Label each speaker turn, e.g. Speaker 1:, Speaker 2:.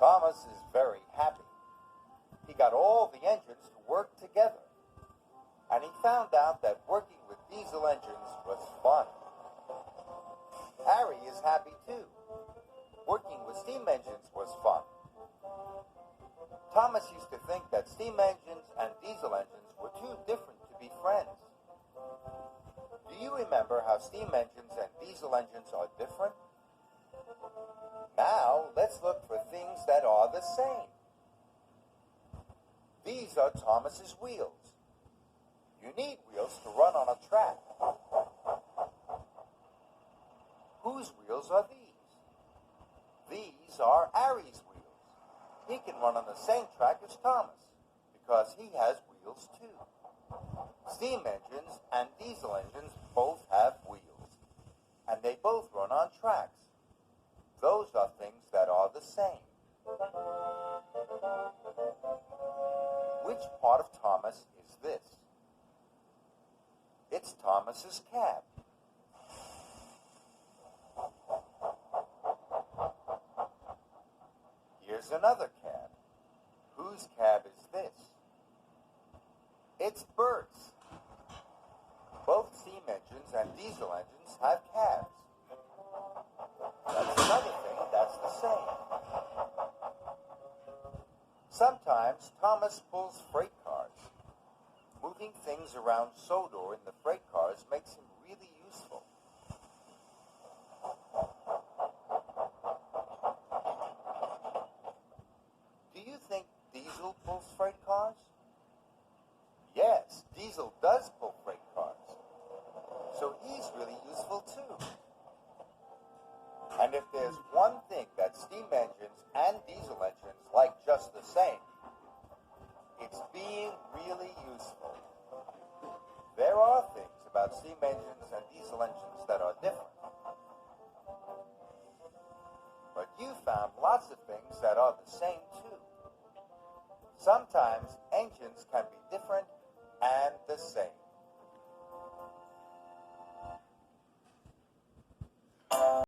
Speaker 1: Thomas is very happy. He got all the engines to work together, and he found out that working with diesel engines was fun. Harry is happy too. Working with steam engines was fun. Thomas used to think that steam engines and diesel engines were too different to be friends. Do you remember how steam engines and diesel engines are different? Now, let's look for things that are the same. These are Thomas's wheels. You need wheels to run on a track. Whose wheels are these? These are Harry's wheels. He can run on the same track as Thomas because he has wheels too. Steam engines and diesel engines both have wheels, and they both run on tracks. Those are things that are the same. Which part of Thomas is this? It's Thomas's cab. Here's another cab. Whose cab is this? It's Bert's. Both steam engines and diesel engines have cabs. That's another thing that's the same. Sometimes Thomas pulls freight cars. Moving things around Sodor in the freight cars makes him really useful. Do you think Diesel pulls freight cars? Yes, Diesel does pull freight cars. So he's really useful too. And if there's one thing that steam engines and diesel engines like just the same, it's being really useful. There are things about steam engines and diesel engines that are different. But you found lots of things that are the same too. Sometimes